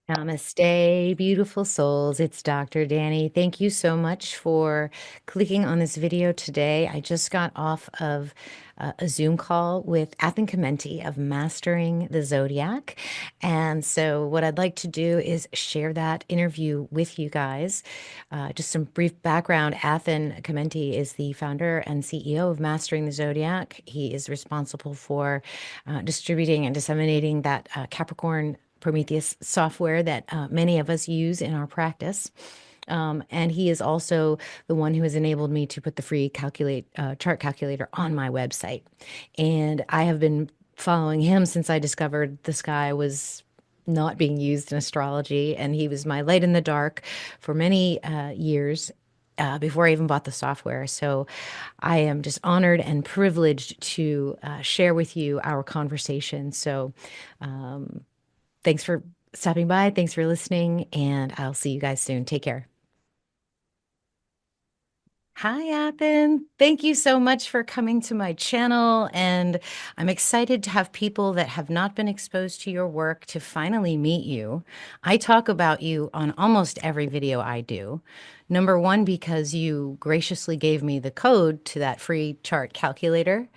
Namaste, beautiful souls. It's Dr. Danny. Thank you so much for clicking on this video today. I just got off of a Zoom call with Athen Chimenti of Mastering the Zodiac. And so, what I'd like to do is share that interview with you guys. Just some brief background. Athen Chimenti is the founder and CEO of Mastering the Zodiac. He is responsible for distributing and disseminating that Capricorn Prometheus software that many of us use in our practice. And he is also the one who has enabled me to put the free chart calculator on my website. And I have been following him since I discovered the sky was not being used in astrology. And he was my light in the dark for many years. Before I even bought the software. So I am just honored and privileged to share with you our conversation. So thanks for stopping by. Thanks for listening. And I'll see you guys soon. Take care. Hi, Athen. Thank you so much for coming to my channel. And I'm excited to have people that have not been exposed to your work to finally meet you. I talk about you on almost every video I do. Number one, because you graciously gave me the code to that free chart calculator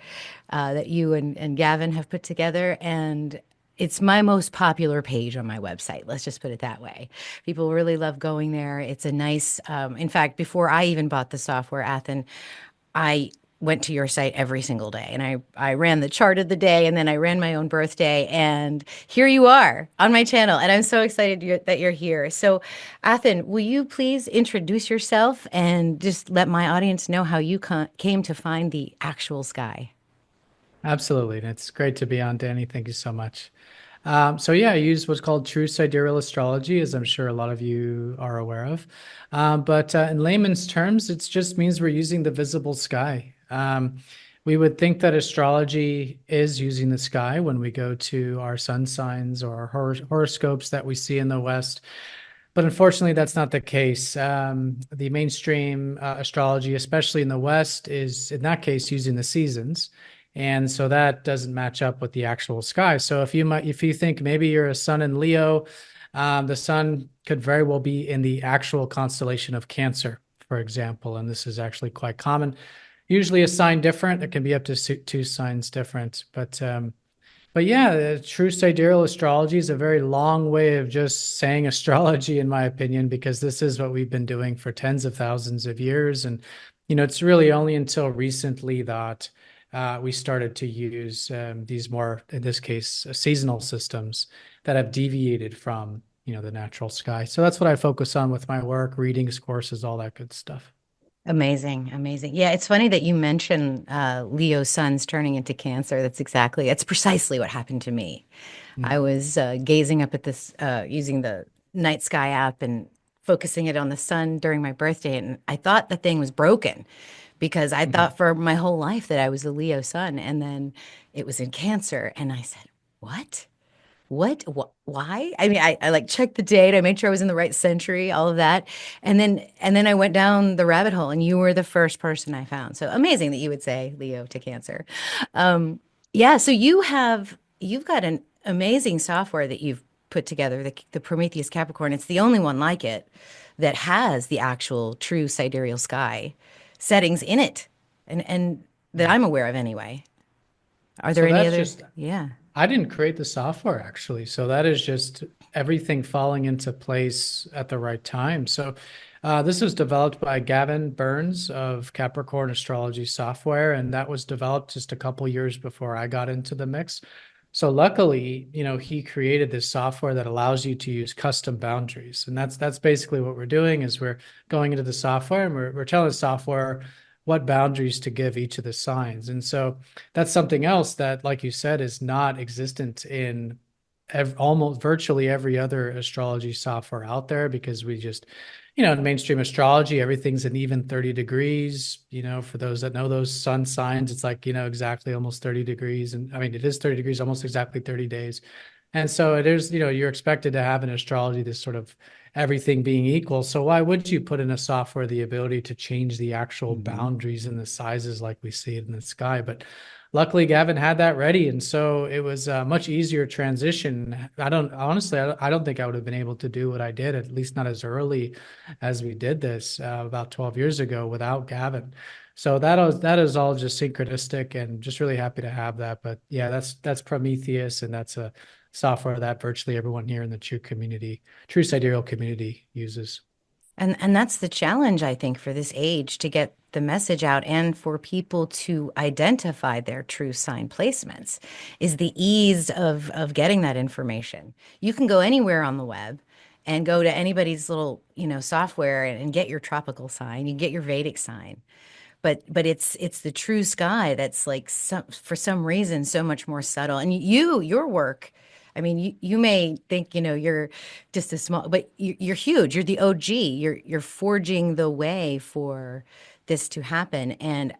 that you and Gavin have put together. And it's my most popular page on my website. Let's just put it that way. People really love going there. It's a nice, in fact, before I even bought the software, Athen, I went to your site every single day and I ran the chart of the day and then I ran my own birthday. And here you are on my channel. And I'm so excited that you're here. So, Athen, will you please introduce yourself and just let my audience know how you came to find the actual sky? Absolutely. And it's great to be on, Danny. Thank you so much. So yeah, I use what's called true sidereal astrology, as I'm sure a lot of you are aware of. But in layman's terms, it just means we're using the visible sky. We would think that astrology is using the sky when we go to our sun signs or our horoscopes that we see in the West. But unfortunately, that's not the case. The mainstream astrology, especially in the West, is in that case using the seasons. And so that doesn't match up with the actual sky. So if you think maybe you're a sun in Leo, the sun could very well be in the actual constellation of Cancer, for example. And this is actually quite common. Usually a sign different. It can be up to two signs different. But yeah, true sidereal astrology is a very long way of just saying astrology, in my opinion, because this is what we've been doing for tens of thousands of years. And, it's really only until recently that we started to use these more, in this case, seasonal systems that have deviated from, the natural sky. So that's what I focus on with my work, readings, courses, all that good stuff. Amazing, amazing. Yeah, it's funny that you mention Leo suns turning into Cancer. That's precisely what happened to me. I Mm. was gazing up at this, using the night sky app and focusing it on the sun during my birthday, and I thought the thing was broken because I Mhm. thought for my whole life that I was a Leo sun, and then it was in Cancer, and I said, "What? Why?" I mean, I like checked the date. I made sure I was in the right century, all of that. And then I went down the rabbit hole and you were the first person I found. So amazing that you would say Leo to Cancer. Um, yeah, so you've got an amazing software that you've put together, the Prometheus Capricorn. It's the only one like it that has the actual true sidereal sky settings in it. And that Mm. I'm aware of anyway. Are there So any that's other? just, Yeah. I didn't create the software actually. So that is just everything falling into place at the right time. So this was developed by Gavin Burns of Capricorn Astrology Software, and that was developed just a couple years before I got into the mix. So luckily, he created this software that allows you to use custom boundaries. And that's basically what we're doing is we're going into the software and we're telling the software what boundaries to give each of the signs. And so that's something else that, like you said, is not existent in almost virtually every other astrology software out there because we just, in mainstream astrology, everything's an even 30 degrees. For those that know those sun signs, it's like, exactly almost 30 degrees. And I mean, it is 30 degrees, almost exactly 30 days. And so it is, you're expected to have in astrology this sort of everything being equal. So why would you put in a software the ability to change the actual boundaries and the sizes like we see it in the sky? But luckily Gavin had that ready, and so it was a much easier transition. I don't honestly, I don't think I would have been able to do what I did, at least not as early as we did this about 12 years ago without Gavin. So that is all just synchronistic, and just really happy to have that. But yeah, that's Prometheus, and that's a software that virtually everyone here in the True Sidereal community uses. And that's the challenge, I think, for this age to get the message out and for people to identify their true sign placements is the ease of getting that information. You can go anywhere on the web and go to anybody's little, software and get your tropical sign, you get your Vedic sign. But it's the true sky that's like for some reason so much more subtle. And your work, I mean, you may think, you're just a small, but you're huge. You're the OG. You're forging the way for this to happen. And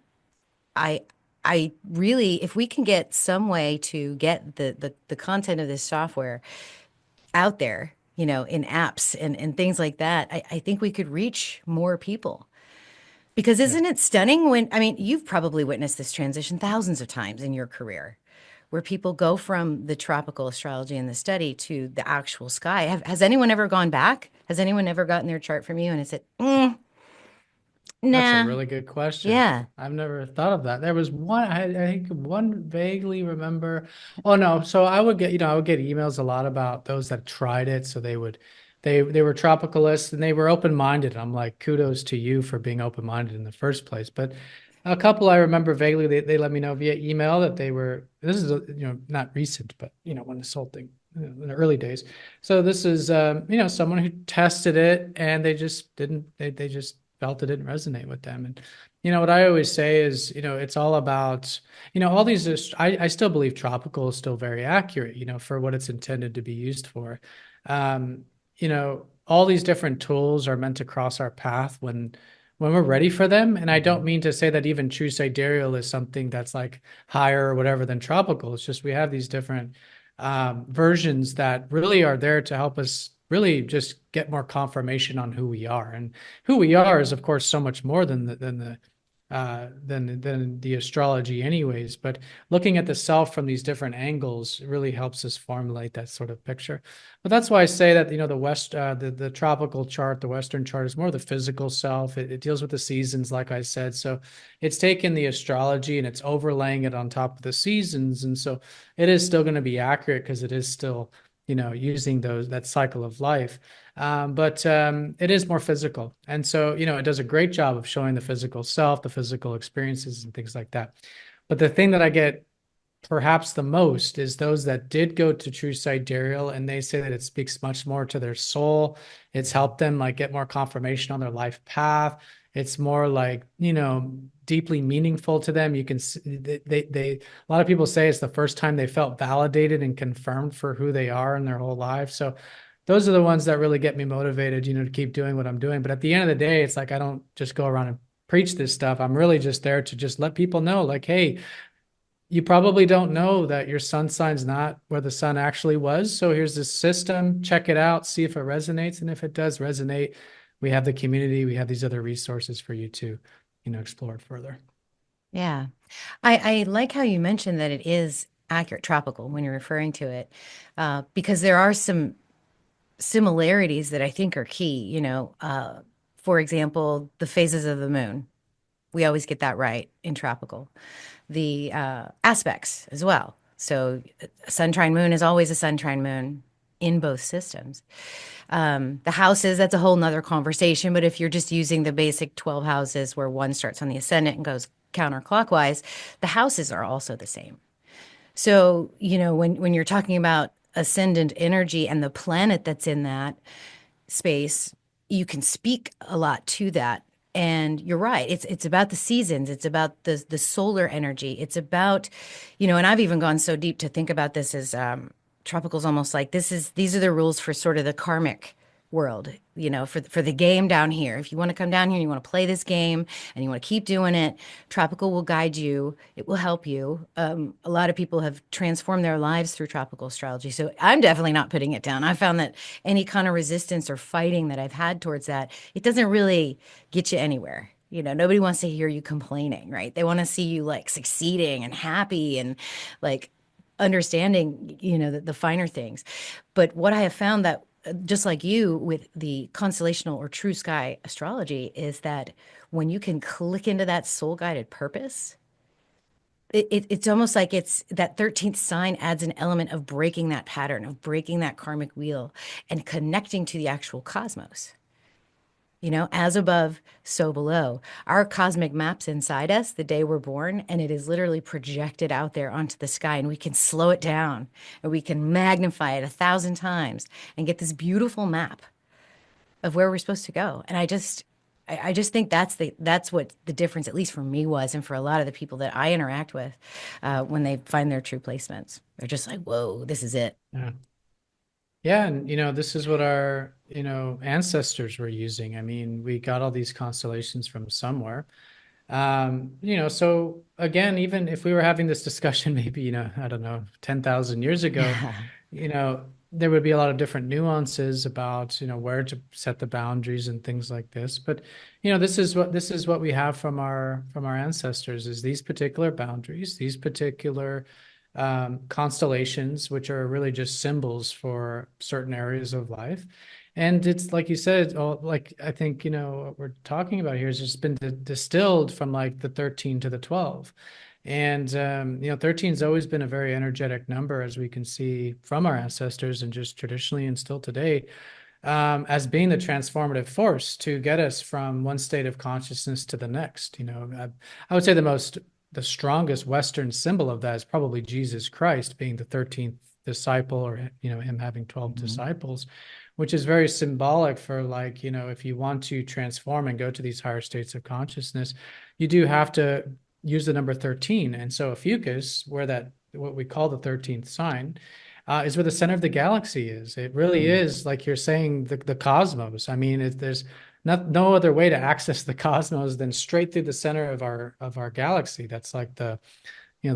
I I really, if we can get some way to get the content of this software out there, in apps and things like that, I think we could reach more people. Because Yeah. isn't it stunning when, I mean, you've probably witnessed this transition thousands of times in your career, where people go from the tropical astrology and the study to the actual sky. Has anyone ever gone back? Has anyone ever gotten their chart from you and it said, That's a nah, really good question. yeah, I've never thought of that. There was one, I think one vaguely remember. Oh no, so I would get, I would get emails a lot about those that tried it. So they were tropicalists and they were open-minded. I'm like, kudos to you for being open-minded in the first place. But a couple I remember vaguely, they let me know via email that they were, this is, not recent, but when this whole thing, in the early days. So this is, someone who tested it and they just didn't, they just felt it didn't resonate with them. And what I always say is, it's all about, all these. I still believe tropical is still very accurate, for what it's intended to be used for. Um, all these different tools are meant to cross our path when we're ready for them. And I don't mean to say that even true sidereal is something that's like higher or whatever than tropical. It's just we have these different versions that really are there to help us really just get more confirmation on who we are. And who we are is, of course, so much more than the astrology anyways. But looking at the self from these different angles really helps us formulate that sort of picture. But that's why I say that, the tropical chart, the Western chart is more the physical self. It deals with the seasons, like I said. So it's taken the astrology and it's overlaying it on top of the seasons. And so it is still going to be accurate because it is still, using that cycle of life. But it is more physical. And so, it does a great job of showing the physical self, the physical experiences and things like that. But the thing that I get perhaps the most is those that did go to true sidereal and they say that it speaks much more to their soul. It's helped them like get more confirmation on their life path. It's more like, deeply meaningful to them. You can they a lot of people say it's the first time they felt validated and confirmed for who they are in their whole life. So those are the ones that really get me motivated, to keep doing what I'm doing. But at the end of the day, it's like I don't just go around and preach this stuff. I'm really just there to just let people know, like, hey, you probably don't know that your sun sign's not where the sun actually was. So here's this system, check it out, see if it resonates. And if it does resonate, we have the community, we have these other resources for you to, explore it further. yeah. I like how you mentioned that it is accurate tropical when you're referring to it, because there are some similarities that I think are key. For example, the phases of the moon. We always get that right in tropical. The aspects as well. So, a sun trine moon is always a sun trine moon in both systems. The houses, that's a whole nother conversation. But if you're just using the basic 12 houses where one starts on the ascendant and goes counterclockwise, the houses are also the same. So, when you're talking about ascendant energy and the planet that's in that space, you can speak a lot to that. And you're right. It's about the seasons. It's about the solar energy. It's about, and I've even gone so deep to think about this as tropicals almost like these are the rules for sort of the karmic world, for the game down here. If you want to come down here and you want to play this game and you want to keep doing it, tropical will guide you. It will help you. A lot of people have transformed their lives through tropical astrology. So I'm definitely not putting it down. I found that any kind of resistance or fighting that I've had towards that, it doesn't really get you anywhere. Nobody wants to hear you complaining, right? They want to see you like succeeding and happy and like understanding, the finer things. But what I have found that just like you with the constellational or true sky astrology is that when you can click into that soul guided purpose, it's almost like it's that 13th sign adds an element of breaking that pattern, of breaking that karmic wheel and connecting to the actual cosmos. As above, so below. Our cosmic map's inside us the day we're born, and it is literally projected out there onto the sky, and we can slow it down and we can magnify it 1,000 times and get this beautiful map of where we're supposed to go. And I just think that's what the difference, at least for me, was, and for a lot of the people that I interact with, when they find their true placements. They're just like, whoa, this is it. Yeah. Yeah, and this is what our, ancestors were using. I mean, we got all these constellations from somewhere. So again, even if we were having this discussion, maybe, I don't know, 10,000 years ago, there would be a lot of different nuances about, where to set the boundaries and things like this. But, this is what we have from our ancestors is these particular boundaries, these particular constellations, which are really just symbols for certain areas of life. And it's like you said, like I think, what we're talking about here has just been distilled from like the 13 to the 12. And, 13 has always been a very energetic number, as we can see from our ancestors and just traditionally and still today, as being the transformative force to get us from one state of consciousness to the next. I would say the strongest Western symbol of that is probably Jesus Christ being the 13th disciple, or him having 12 disciples, which is very symbolic for, like, if you want to transform and go to these higher states of consciousness, you do have to use the number 13. And so Ophiuchus, what we call the 13th sign, is where the center of the galaxy is. It really is, like you're saying, the cosmos. I mean, there's no other way to access the cosmos than straight through the center of our galaxy. That's like the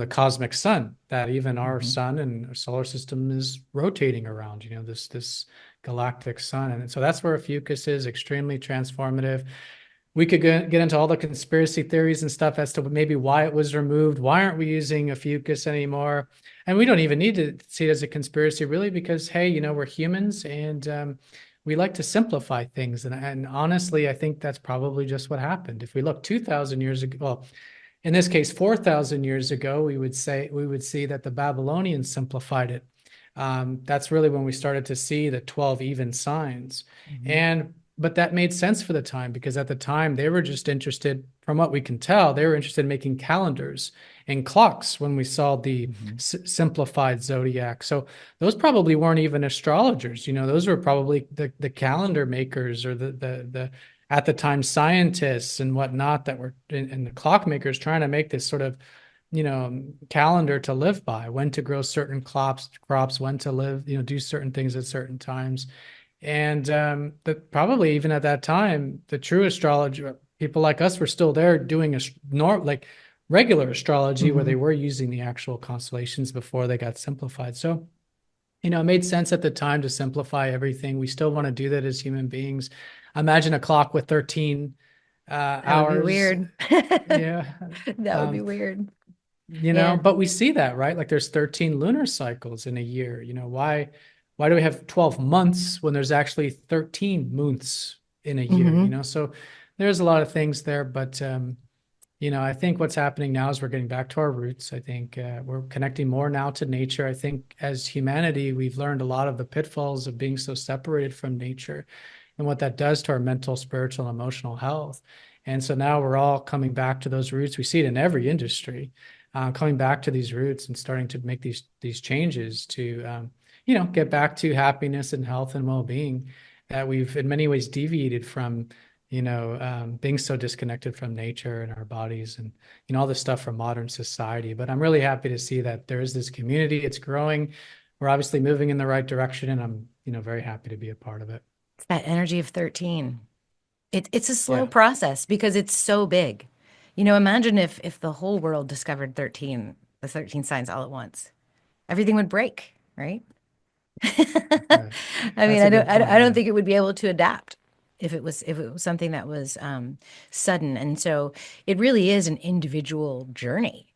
cosmic sun that even our sun and our solar system is rotating around. This galactic sun, and so that's where Ophiuchus is, extremely transformative. We could get into all the conspiracy theories and stuff as to maybe why it was removed. Why aren't we using Ophiuchus anymore? And we don't even need to see it as a conspiracy, really, because, hey, we're humans and we like to simplify things. And honestly, I think that's probably just what happened. If we look 2,000 years ago, well, in this case, 4,000 years ago, we would see that the Babylonians simplified it. That's really when we started to see the 12 even signs. But that made sense for the time, because at the time they were just interested, from what we can tell, they were interested in making calendars and clocks when we saw the simplified zodiac. So those probably weren't even astrologers. Those were probably the calendar makers, or the at the time scientists and whatnot that were, and the clockmakers, trying to make this sort of calendar to live by, when to grow certain crops, when to live, do certain things at certain times. And probably even at that time, the true astrologer, people like us, were still there doing like regular astrology, where they were using the actual constellations before they got simplified. So, it made sense at the time to simplify everything. We still want to do that as human beings. Imagine a clock with 13 That would be hours. weird. Yeah. That would be weird. But we see that, right? Like there's 13 lunar cycles in a year. Why do we have 12 months when there's actually 13 months in a year? So there's a lot of things there, but I think what's happening now is we're getting back to our roots. I think we're connecting more now to nature. I think as humanity, we've learned a lot of the pitfalls of being so separated from nature and what that does to our mental, spiritual, and emotional health. And so now we're all coming back to those roots. We see it in every industry, coming back to these roots and starting to make these changes to, get back to happiness and health and well-being that we've in many ways deviated from, being so disconnected from nature and our bodies and, all this stuff from modern society. But I'm really happy to see that there is this community. It's growing. We're obviously moving in the right direction, and I'm, very happy to be a part of it. It's that energy of 13. It's a slow Yeah. process because it's so big. Imagine if the whole world discovered 13, the 13 signs all at once. Everything would break, right? Right. I mean, That's a good I point. don't Yeah. think it would be able to adapt. if it was something that was sudden. And so it really is an individual journey,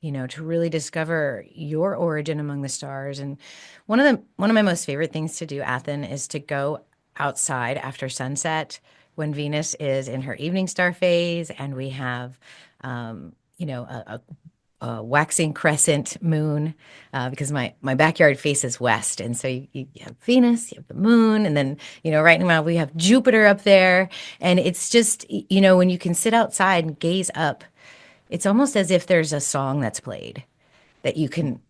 to really discover your origin among the stars. And one of my most favorite things to do, Athen, is to go outside after sunset when Venus is in her evening star phase, and we have, a waxing crescent moon, because my backyard faces west, and so you have Venus, you have the moon, and then right now we have Jupiter up there, and it's just when you can sit outside and gaze up, it's almost as if there's a song that's played that you can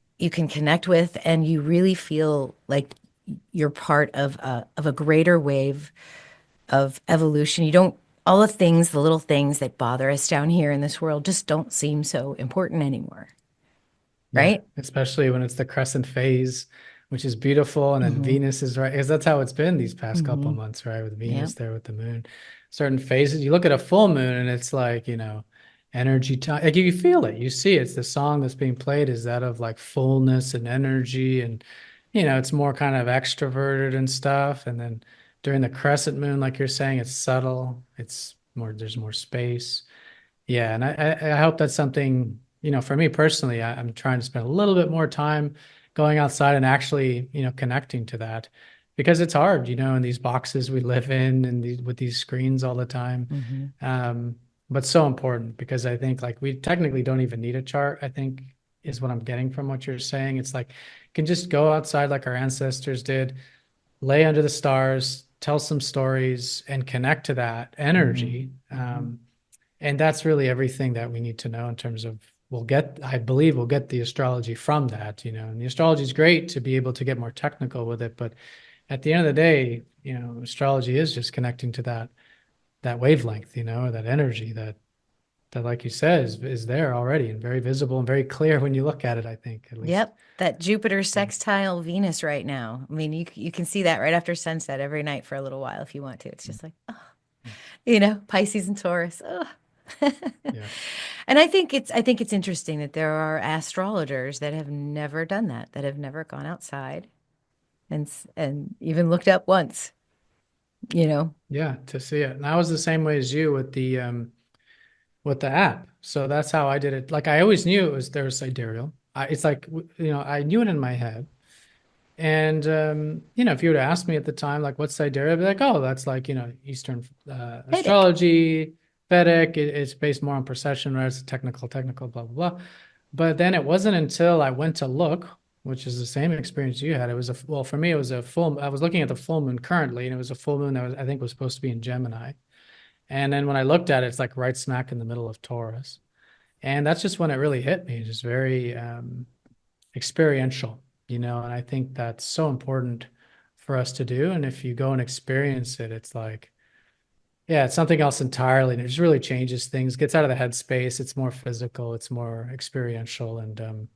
connect with, and you really feel like you're part of a greater wave of evolution. You don't All the things, the little things that bother us down here in this world just don't seem so important anymore, Yeah, right? especially when it's the crescent phase, which is beautiful. And then Mm-hmm. Venus is right, because that's how it's been these past couple Mm-hmm. of months, right? With Yeah. Venus there with the moon. Certain phases, you look at a full moon and it's like, energy time. Like you feel it, you see it. It's the song that's being played is that of like fullness and energy. And, it's more kind of extroverted and stuff. And then during the crescent moon, like you're saying, it's subtle. There's more space. Yeah, and I hope that's something, for me personally, I'm trying to spend a little bit more time going outside and actually, connecting to that because it's hard, in these boxes we live in and with these screens all the time. Mm-hmm. Um, but so important because I think like we technically don't even need a chart, I think is what I'm getting from what you're saying. It's like you can just go outside like our ancestors did, lay under the stars, tell some stories and connect to that Mm-hmm. energy. Mm-hmm. And that's really everything that we need to know in terms of I believe we'll get the astrology from that, and the astrology is great to be able to get more technical with it. But at the end of the day, astrology is just connecting to that wavelength, that energy that like you said is there already and very visible and very clear when you look at it, I think, at least. Yep, that Jupiter Yeah. sextile Venus right now. I mean, you can see that right after sunset every night for a little while if you want to. It's just like, oh, Pisces and Taurus. Oh. Yeah. And I think it's interesting that there are astrologers that have never done that, that have never gone outside and even looked up once, you know. Yeah, to see it. And I was the same way as you with the app. So that's how I did it. Like I always knew there was sidereal. It's like I knew it in my head. And if you were to ask me at the time, like what's sidereal, I'd be like, oh, that's like Eastern Vedic. astrology, Vedic. It's based more on precession, right? It's technical, blah blah blah. But then it wasn't until I went to look, which is the same experience you had. It was well for me, it was a full. I was looking at the full moon currently, and it was a full moon that I think was supposed to be in Gemini. And then when I looked at it, it's like right smack in the middle of Taurus. And that's just when it really hit me. It's just very experiential, and I think that's so important for us to do. And if you go and experience it, it's like, yeah, it's something else entirely. And it just really changes things, gets out of the headspace. It's more physical, it's more experiential. And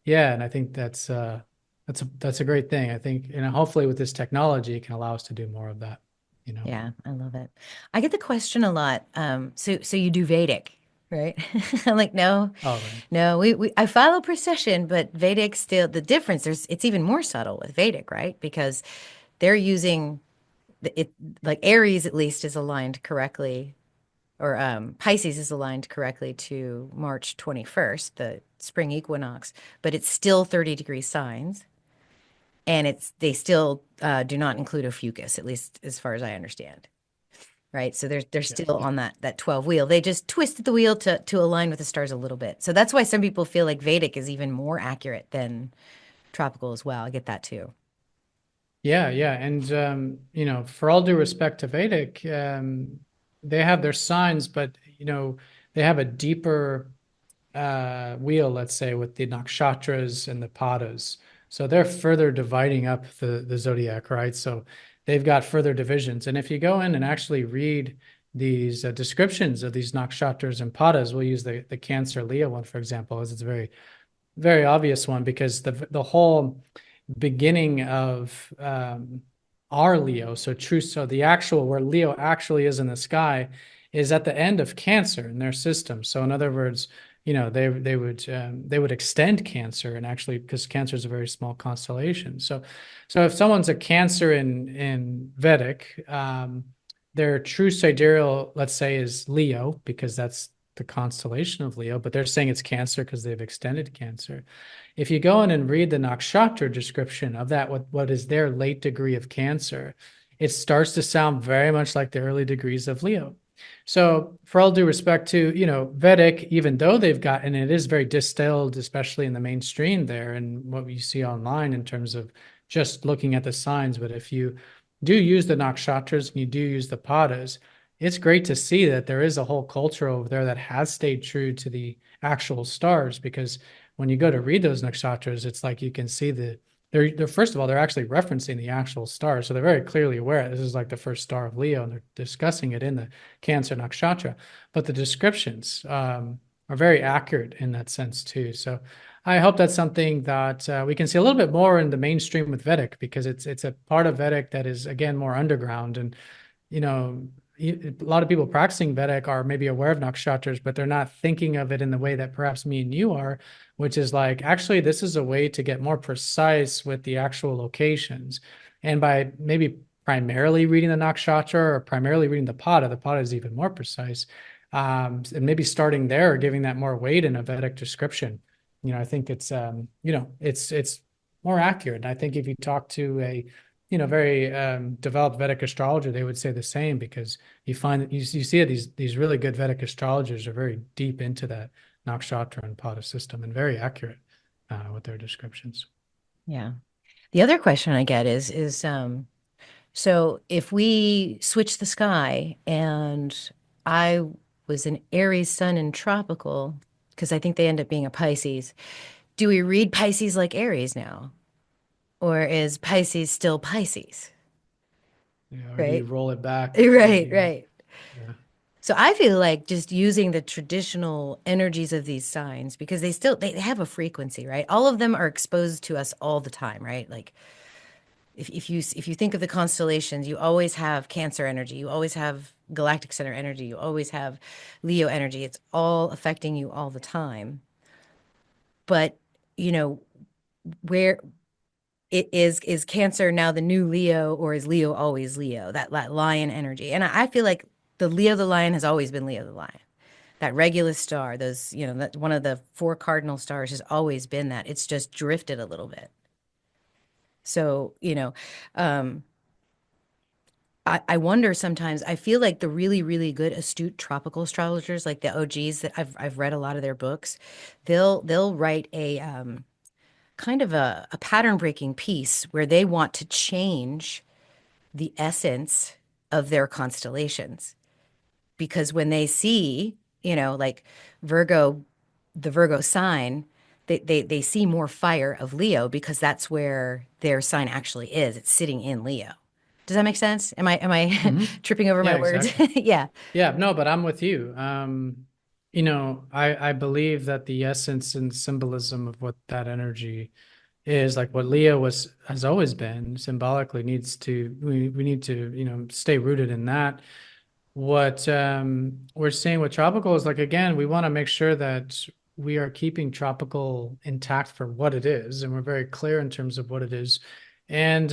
yeah, and I think that's a great thing. I think, hopefully with this technology, it can allow us to do more of that. Yeah, I love it. I get the question a lot. So you do Vedic, right? I'm like, no, Oh, right. no, I follow precession, but Vedic still the difference. It's even more subtle with Vedic, right? Because they're using it like Aries at least is aligned correctly, or Pisces is aligned correctly to March 21st, the spring equinox, but it's still 30-degree signs, and they still do not include Ophiuchus, at least as far as I understand. Right. So they're Yeah. still on that 12 wheel. They just twisted the wheel to align with the stars a little bit. So that's why some people feel like Vedic is even more accurate than tropical as well. I get that too. Yeah, yeah. And for all due respect to Vedic, they have their signs, but they have a deeper wheel, let's say, with the nakshatras and the padas. So they're further dividing up the zodiac, right? So they've got further divisions. And if you go in and actually read these descriptions of these nakshatras and padas, we'll use the Cancer Leo one, for example, as it's a very, very obvious one because the whole beginning of our Leo, so the actual where Leo actually is in the sky is at the end of Cancer in their system. So in other words, they would extend Cancer and actually because Cancer is a very small constellation. So if someone's a Cancer in Vedic, their true sidereal, let's say, is Leo, because that's the constellation of Leo, but they're saying it's Cancer because they've extended Cancer. If you go in and read the nakshatra description of that, what is their late degree of Cancer, it starts to sound very much like the early degrees of Leo. So, for all due respect to, Vedic, even though they've got, and it is very distilled, especially in the mainstream there, and what you see online in terms of just looking at the signs. But if you do use the nakshatras and you do use the padas, it's great to see that there is a whole culture over there that has stayed true to the actual stars. Because when you go to read those nakshatras, it's like you can see they're first of all, they're actually referencing the actual stars. So they're very clearly aware this is like the first star of Leo, and they're discussing it in the Cancer nakshatra. But the descriptions are very accurate in that sense too. So I hope that's something that we can see a little bit more in the mainstream with Vedic, because it's a part of Vedic that is, again, more underground. And you know, a lot of people practicing Vedic are maybe aware of nakshatras, but they're not thinking of it in the way that perhaps me and you are, which is like, actually, this is a way to get more precise with the actual locations. And by maybe primarily reading the nakshatra or primarily reading the pada is even more precise. And maybe starting there or giving that more weight in a Vedic description. I think it's more accurate. And I think if you talk to a very developed Vedic astrologer, they would say the same, because you find that you see that these really good Vedic astrologers are very deep into that nakshatra and pada system and very accurate with their descriptions. Yeah. The other question I get is so if we switch the sky and I was an Aries sun in tropical, because I think they end up being a Pisces, do we read Pisces like Aries now? Or is Pisces still Pisces? Or do you Right? roll it back? Right, right. Yeah. So I feel like just using the traditional energies of these signs, because they have a frequency, right? All of them are exposed to us all the time, right? Like if you think of the constellations, you always have Cancer energy, you always have Galactic Center energy, you always have Leo energy. It's all affecting you all the time. But you know, where it is Cancer now the new Leo, or is Leo always Leo? That lion energy. And I feel like the Leo the lion has always been Leo the lion. That Regulus star, that one of the four cardinal stars has always been that. It's just drifted a little bit. So, um, I wonder sometimes, I feel like the really, really good, astute tropical astrologers, like the OGs that I've read a lot of their books, they'll write a kind of a pattern breaking piece where they want to change the essence of their constellations. Because when they see, like Virgo, the Virgo sign, they see more fire of Leo because that's where their sign actually is. It's sitting in Leo. Does that make sense? Am I Hmm. tripping over Yeah, my words? exactly. Yeah. Yeah, no, but I'm with you. I believe that the essence and symbolism of what that energy is, like what Leo has always been symbolically, we need to, stay rooted in that. What we're seeing with tropical is, like, again, we want to make sure that we are keeping tropical intact for what it is, and we're very clear in terms of what it is. And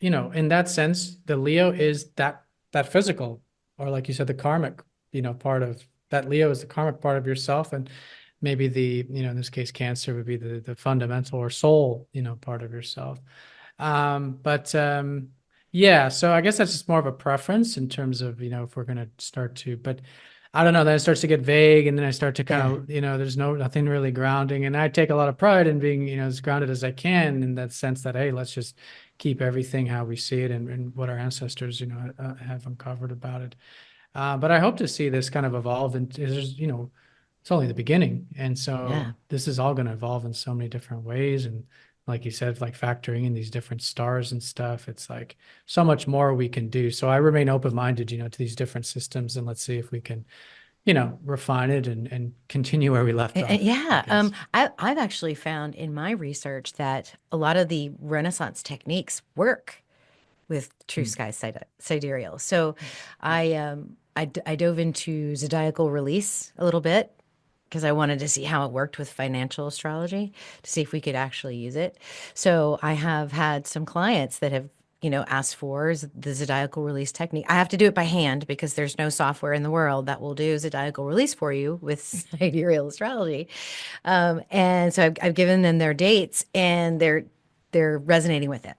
in that sense, the Leo is that physical, or like you said, the karmic, part of that. Leo is the karmic part of yourself, and maybe in this case, Cancer would be the fundamental or soul, part of yourself. But yeah, so I guess that's just more of a preference in terms of, if we're going to start to, but I don't know, then it starts to get vague, and then I start to kind Yeah. of, there's nothing really grounding. And I take a lot of pride in being, as grounded as I can, in that sense that, hey, let's just keep everything how we see it, and what our ancestors, have uncovered about it. But I hope to see this kind of evolve, and there's, it's only the beginning. And so Yeah. this is all going to evolve in so many different ways. And like you said, like factoring in these different stars and stuff, it's like so much more we can do. So I remain open-minded, to these different systems, and let's see if we can, refine it and continue where we left off, I Yeah. guess. I've actually found in my research that a lot of the Renaissance techniques work with True Hmm. Sky Sidereal. So I dove into zodiacal release a little bit because I wanted to see how it worked with financial astrology to see if we could actually use it. So I have had some clients that have, asked for is the zodiacal release technique. I have to do it by hand because there's no software in the world that will do zodiacal release for you with sidereal astrology. And so I've given them their dates, and they're resonating with it.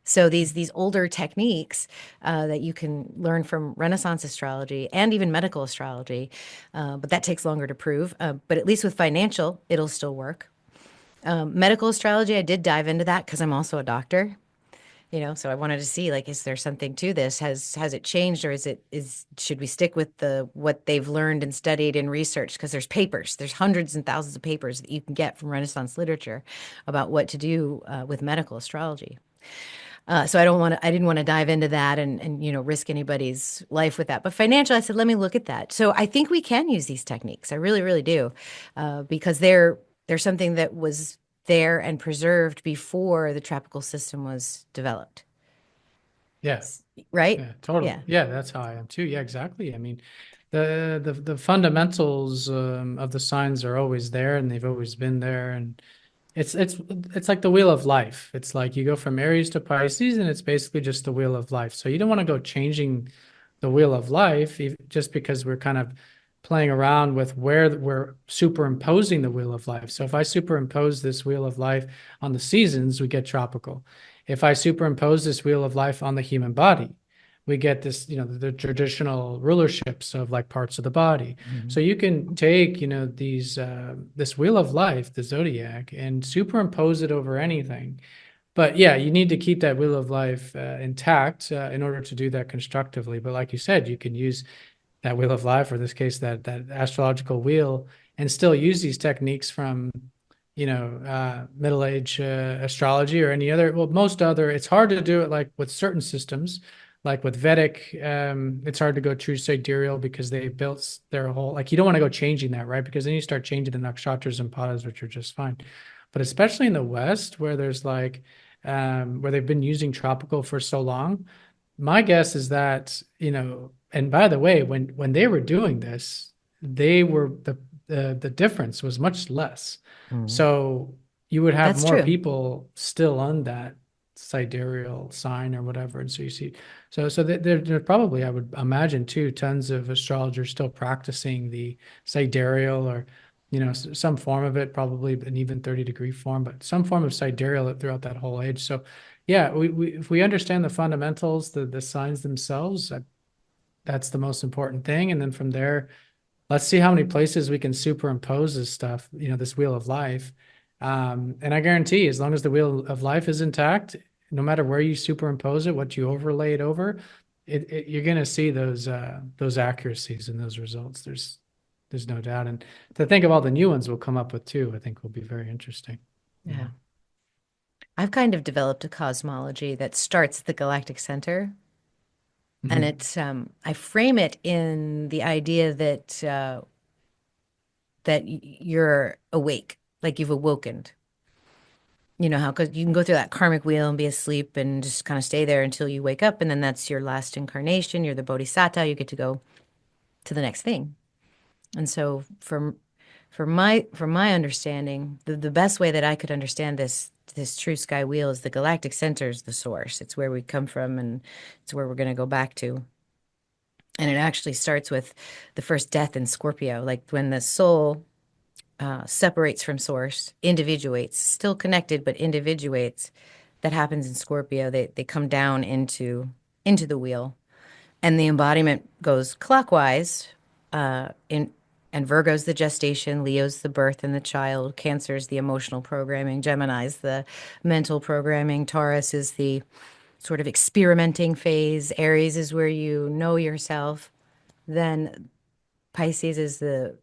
So these older techniques that you can learn from Renaissance astrology and even medical astrology, but that takes longer to prove. But at least with financial, it'll still work. Medical astrology, I did dive into that because I'm also a doctor. So I wanted to see, like, is there something to this? Has it changed, or should we stick with what they've learned and studied and researched? Because there's hundreds and thousands of papers that you can get from Renaissance literature about what to do with medical astrology. So I didn't want to dive into that and risk anybody's life with that. But financial, I said, let me look at that. So I think we can use these techniques. I really, really do, because they're something that was there and preserved before the tropical system was developed. Yeah. Right? Yeah, totally. Yeah. Yeah, that's how I am too. Yeah, exactly. I mean, the fundamentals of the signs are always there, and they've always been there, and it's like the wheel of life. It's like you go from Aries to Pisces, and it's basically just the wheel of life. So you don't want to go changing the wheel of life just because we're kind of playing around with where we're superimposing the wheel of life. So if I superimpose this wheel of life on the seasons, we get tropical. If I superimpose this wheel of life on the human body, we get this, the traditional rulerships of like parts of the body. Mhm. So you can take, this wheel of life, the zodiac, and superimpose it over anything. But yeah, you need to keep that wheel of life intact in order to do that constructively. But like you said, you can use that wheel of life, or in this case, that astrological wheel, and still use these techniques from middle age astrology or any other. Well, most other. It's hard to do it like with certain systems, like with Vedic. It's hard to go true sidereal because they built their whole, like, you don't want to go changing that, right? Because then you start changing the nakshatras and padas, which are just fine. But especially in the West, where there's like where they've been using tropical for so long, my guess is that, and by the way, when they were doing this, they were the difference was much less. Mhm. So you would have That's more true. people still on that sidereal sign or whatever. And so you see, so there probably, I would imagine too, tons of astrologers still practicing the sidereal, or some form of it, probably an even 30-degree form, but some form of sidereal throughout that whole age. So yeah, if we understand the fundamentals, the signs themselves, that's the most important thing. And then from there, let's see how many places we can superimpose this stuff, this wheel of life. And I guarantee, as long as the wheel of life is intact, no matter where you superimpose it, what you overlay it over, you're going to see those accuracies and those results. There's no doubt. And to think of all the new ones we'll come up with too, I think will be very interesting. Yeah. I've kind of developed a cosmology that starts at the Galactic Center. And Mhm. I frame it in the idea that you're awake, like you've awoken. You know how, because you can go through that karmic wheel and be asleep and just kind of stay there until you wake up, and then that's your last incarnation. You're the bodhisattva. You get to go to the next thing. And so, from my understanding, the best way that I could understand this true sky wheel is the galactic center is the source. It's where we come from, and it's where we're going to go back to. And it actually starts with the first death in Scorpio, like when the soul separates from source, individuates, still connected, but individuates. That happens in Scorpio. They come down into the wheel, and the embodiment goes clockwise. In and Virgo's the gestation, Leo's the birth and the child, Cancer's the emotional programming, Gemini's the mental programming, Taurus is the sort of experimenting phase, Aries is where you know yourself, then Pisces is the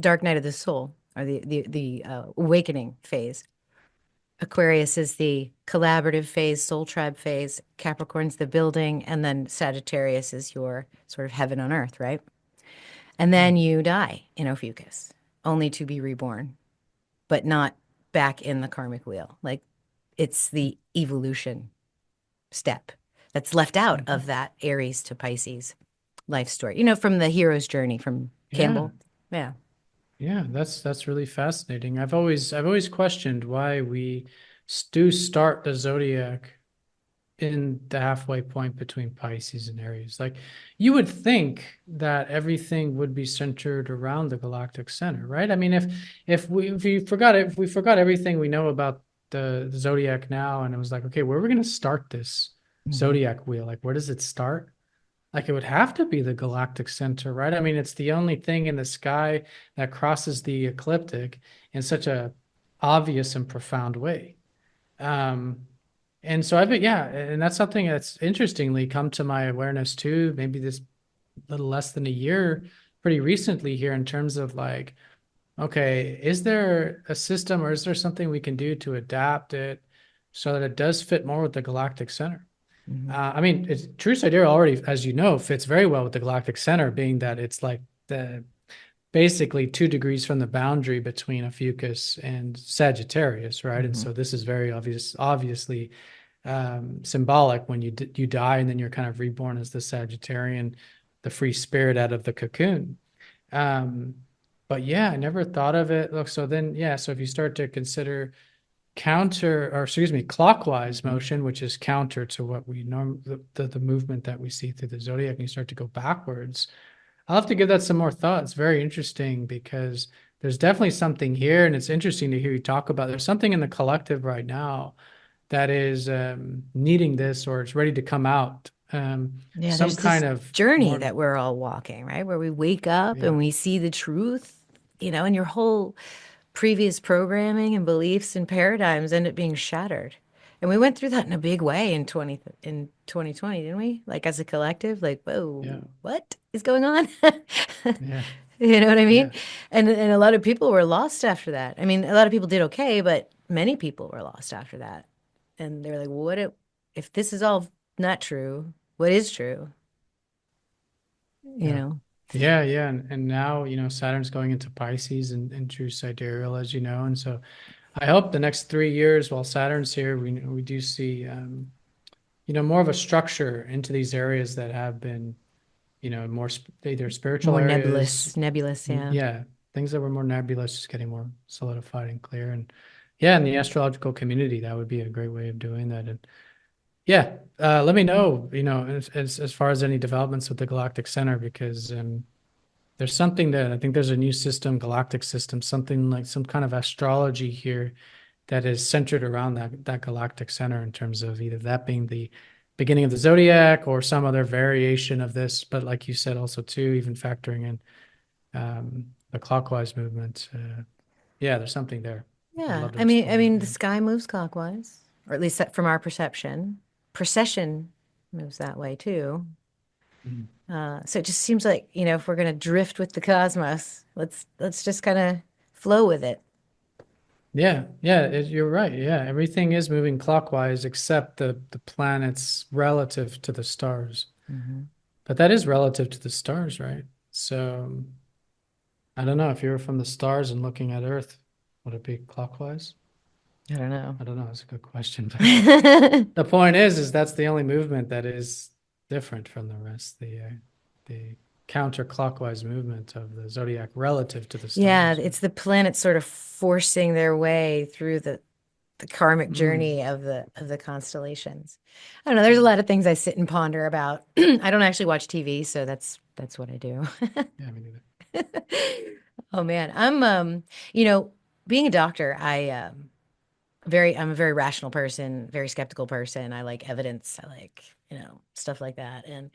dark night of the soul, or the awakening phase. Aquarius is the collaborative phase, soul tribe phase. Capricorn's the building, and then Sagittarius is your sort of heaven on earth, right? And then you die in Ophiuchus, only to be reborn, but not back in the karmic wheel. Like, it's the evolution step that's left out Mhm. of that Aries to Pisces life story, from the hero's journey from Yeah. Campbell. Yeah. Yeah, that's really fascinating. I've always questioned why we do start the zodiac in the halfway point between Pisces and Aries. Like you would think that everything would be centered around the galactic center, right? I mean, if we forgot everything we know about the zodiac now, and it was like, okay, where are we going to start this Hmm. zodiac wheel? Like, where does it start? Like it would have to be the galactic center, right? I mean, it's the only thing in the sky that crosses the ecliptic in such a obvious and profound way. Um, and so I've been, yeah, and that's something that's interestingly come to my awareness too, maybe this little less than a year, pretty recently here in terms of like, okay, is there a system or is there something we can do to adapt it so that it does fit more with the galactic center? Hmm. I mean, it's true sidereal already, as you know, fits very well with the galactic center, being that it's like the basically 2 degrees from the boundary between Ophiuchus and Sagittarius, right? And Hmm. so this is very obviously symbolic when you die and then you're kind of reborn as the Sagittarian, the free spirit out of the cocoon. Um, but yeah, I never thought of it. Look, so then yeah, so if you start to consider counter or excuse me clockwise motion, which is counter to what we norm the movement that we see through the zodiac, and you start to go backwards, I'll have to give that some more thought. It's very interesting because there's definitely something here, and it's interesting to hear you talk about. There's something in the collective right now that is needing this, or it's ready to come out. Yeah, Some there's kind this of journey more, that we're all walking, right? Where we wake up yeah, and we see the truth, and your whole previous programming and beliefs and paradigms end up being shattered. And we went through that in a big way in 2020, didn't we? Like as a collective, like, yeah, whoa, what is going on? yeah, You know what I mean? yeah, And a lot of people were lost after that. I mean, a lot of people did okay, but many people were lost after that. And they're like, if this is all not true, what is true? You yeah. know? Yeah. And now, Saturn's going into Pisces and true sidereal, as you know. And so I hope the next 3 years while Saturn's here, we do see more of a structure into these areas that have been, more either spiritual More areas, nebulous, yeah. yeah, things that were more nebulous, just getting more solidified and clear. And yeah, in the astrological community, that would be a great way of doing that. And yeah, let me know, as far as any developments with the Galactic Center, because there's something that I think there's a new system, galactic system, something like some kind of astrology here that is centered around that galactic center in terms of either that being the beginning of the zodiac or some other variation of this. But like you said, also too, even factoring in the clockwise movement. Yeah, there's something there. I'd Yeah. love to I explore it. mean, the Yeah. sky moves clockwise, or at least from our perception. Precession moves that way too. Mhm. So it just seems like, if we're gonna drift with the cosmos, let's just kind of flow with it. Yeah, you're right. Yeah, everything is moving clockwise except the planets relative to the stars. Hmm. But that is relative to the stars, right? So I don't know if you were from the stars and looking at Earth, would it be clockwise? I don't know. I don't know. That's a good question, but the point is that's the only movement that is different from the rest. The counterclockwise movement of the zodiac relative to the Yeah, stars. it's the planets sort of forcing their way through the karmic Mm. journey of the constellations. I don't know. There's a lot of things I sit and ponder about. I don't actually watch TV, so that's what I do. Yeah, me neither. Oh man, you know, being a doctor, I'm a very rational person, very skeptical person. I like evidence. I like, stuff like that. And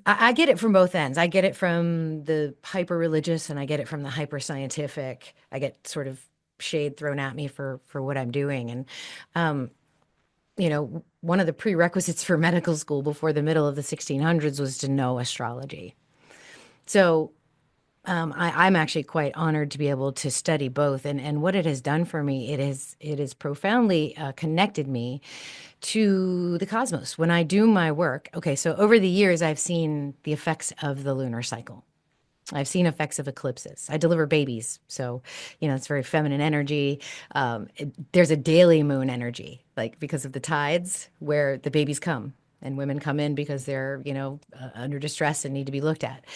I get it from both ends. I get it from the hyper religious and I get it from the hyper scientific. I get sort of shade thrown at me for what I'm doing. And um, one of the prerequisites for medical school before the middle of the 1600s was to know astrology. So I'm actually quite honored to be able to study both, and what it has done for me, it has profoundly connected me to the cosmos. When I do my work, okay, so over the years, I've seen the effects of the lunar cycle. I've seen effects of eclipses. I deliver babies, so it's very feminine energy. There's a daily moon energy, like because of the tides, where the babies come and women come in because they're under distress and need to be looked at.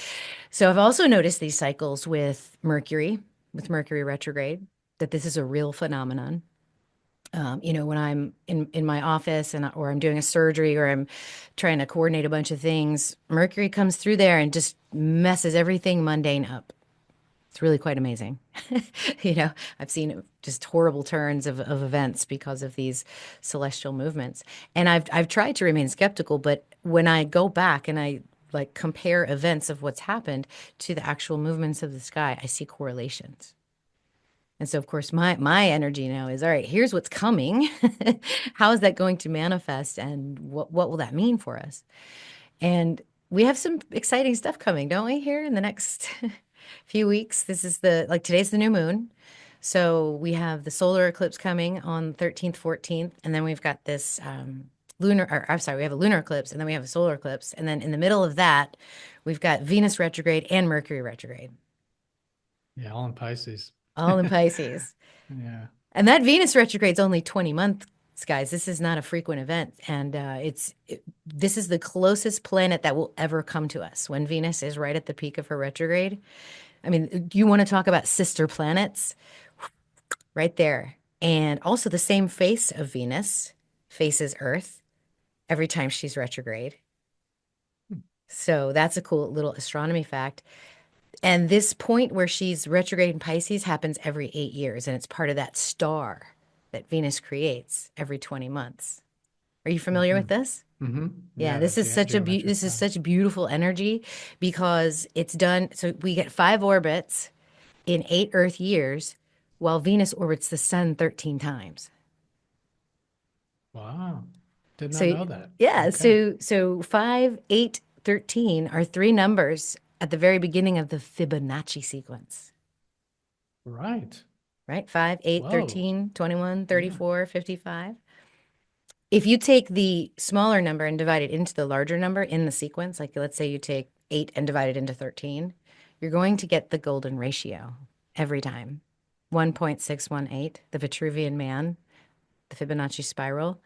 So I've also noticed these cycles with Mercury retrograde, that this is a real phenomenon. When I'm in my office or I'm doing a surgery or I'm trying to coordinate a bunch of things, Mercury comes through there and just messes everything mundane up. It's really quite amazing. You know, I've seen just horrible turns of events because of these celestial movements. And I've tried to remain skeptical, but when I go back and I like compare events of what's happened to the actual movements of the sky, I see correlations. And so, of course, my energy now is all right, here's what's coming. How is that going to manifest? And what will that mean for us? And we have some exciting stuff coming, don't we, here in the next few weeks? This is today's the new moon. So we have the solar eclipse coming on 13th, 14th. And then we've got this I'm sorry, we have a lunar eclipse and then we have a solar eclipse. And then in the middle of that, we've got Venus retrograde and Mercury retrograde, Yeah, all in Pisces. all in Pisces. Yeah. And that Venus retrograde's only 20 months, guys. This is not a frequent event. And this is the closest planet that will ever come to us when Venus is right at the peak of her retrograde. I mean, you want to talk about sister planets right there. And also, the same face of Venus faces Earth every time she's retrograde. So that's a cool little astronomy fact. And this point where she's retrograde in Pisces happens every 8 years, and it's part of that star that Venus creates every 20 months. Are you familiar Mm-hmm. with this? Mm-hmm. Yeah, Yeah, the geometric this is pattern. such beautiful energy because it's done. So we get 5 orbits in 8 Earth years, while Venus orbits the sun 13 times. Wow. Did not So know that. yeah, Okay. so 5, 8, 13 are three numbers at the very beginning of the Fibonacci sequence. Right. Right? 5, 8, Whoa. 13, 21, Yeah. 34, 55. If you take the smaller number and divide it into the larger number in the sequence, like let's say you take 8 and divide it into 13, you're going to get the golden ratio every time. 1.618, the Vitruvian Man, the Fibonacci spiral.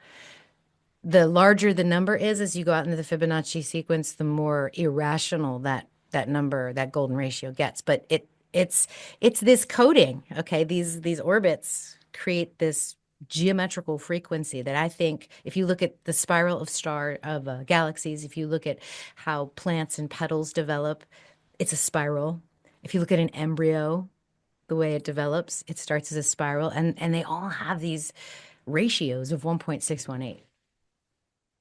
The larger the number is as you go out into the Fibonacci sequence, the more irrational that number, that golden ratio gets. But it's this coding, okay? These orbits create this geometrical frequency that I think if you look at the spiral of galaxies, if you look at how plants and petals develop, it's a spiral. If you look at an embryo, the way it develops, it starts as a spiral, and they all have these ratios of 1.618.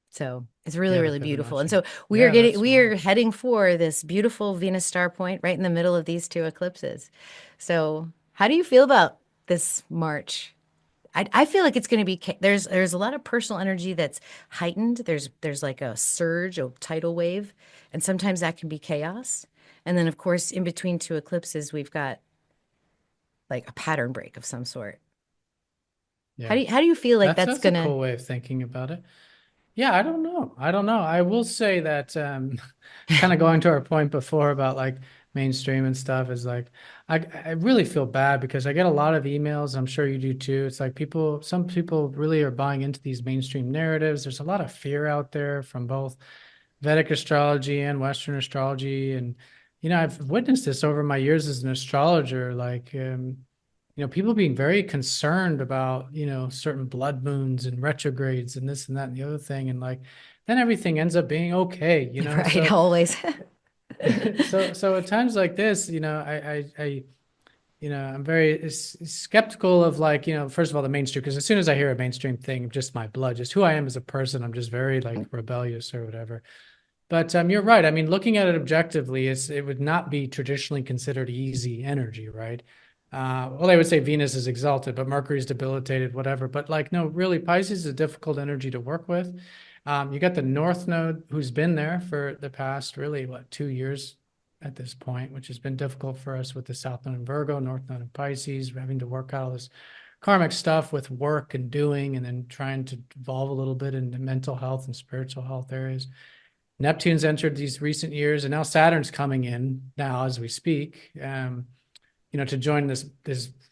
So it's really, Yeah, the really beautiful. And Fibonacci. so Yeah, that's we are wow. heading for this beautiful Venus star point right in the middle of these two eclipses. So how do you feel about this March? I feel like it's going to be there's a lot of personal energy that's heightened. There's like a surge, a tidal wave, and sometimes that can be chaos. And then of course in between two eclipses we've got like a pattern break of some sort. Yeah. How do you feel like that's That's a gonna cool way of thinking about it. Yeah, I don't know. I don't know. I will say that kind of going to our point before about like mainstream and stuff is like I really feel bad because I get a lot of emails. I'm sure you do too. It's like some people really are buying into these mainstream narratives. There's a lot of fear out there from both Vedic astrology and Western astrology. And, I've witnessed this over my years as an astrologer, like, people being very concerned about, certain blood moons and retrogrades and this and that and the other thing. And like, then everything ends up being okay, right So, always? so at times like this, I'm very skeptical of like, first of all, the mainstream, because as soon as I hear a mainstream thing, just my blood, just who I am as a person, I'm just very like rebellious or whatever. But you're right. I mean, looking at it objectively, it would not be traditionally considered easy energy, right? Well, they would say Venus is exalted, but Mercury is debilitated, whatever. But like, no, really, Pisces is a difficult energy to work with. You got the North Node, who's been there for the past, really, 2 years at this point, which has been difficult for us with the South Node in Virgo, North Node in Pisces, having to work out all this karmic stuff with work and doing, and then trying to evolve a little bit into mental health and spiritual health areas. Neptune's entered these recent years, and now Saturn's coming in now as we speak. To join this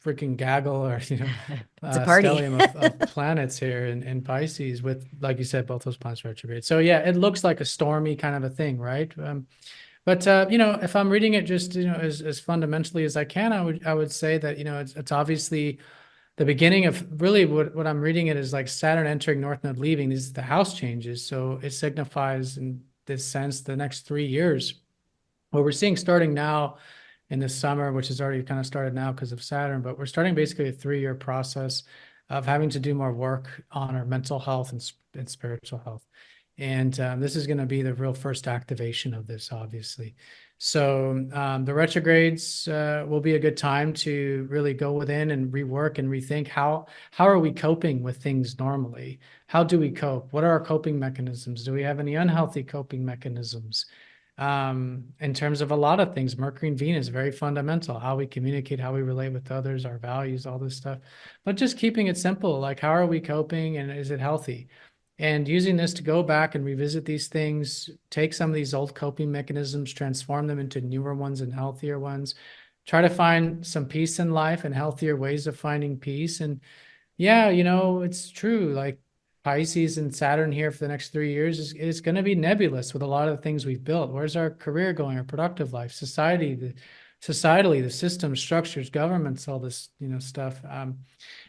freaking gaggle or It's a party. stellium of planets here in Pisces with, like you said, both those planets retrograde. So yeah, it looks like a stormy kind of a thing, right? But if I'm reading it just as fundamentally as I can, I would say that it's obviously the beginning of really what I'm reading it is like Saturn entering North Node leaving. These the house changes, so it signifies in this sense the next 3 years. What we're seeing starting now in the summer, which has already kind of started now because of Saturn, but we're starting basically a 3 year process of having to do more work on our mental health and spiritual health. And this is going to be the real first activation of this, obviously. So the retrogrades will be a good time to really go within and rework and rethink how are we coping with things normally? How do we cope? What are our coping mechanisms? Do we have any unhealthy coping mechanisms? In terms of a lot of things, Mercury and Venus, very fundamental, how we communicate, how we relate with others, our values, all this stuff. But just keeping it simple, like how are we coping and is it healthy? And using this to go back and revisit these things, take some of these old coping mechanisms, transform them into newer ones and healthier ones, try to find some peace in life and healthier ways of finding peace. And yeah, it's true. Like Pisces and Saturn here for the next 3 years is going to be nebulous with a lot of the things we've built. Where's our career going, our productive life, societally, the systems, structures, governments, all this, stuff.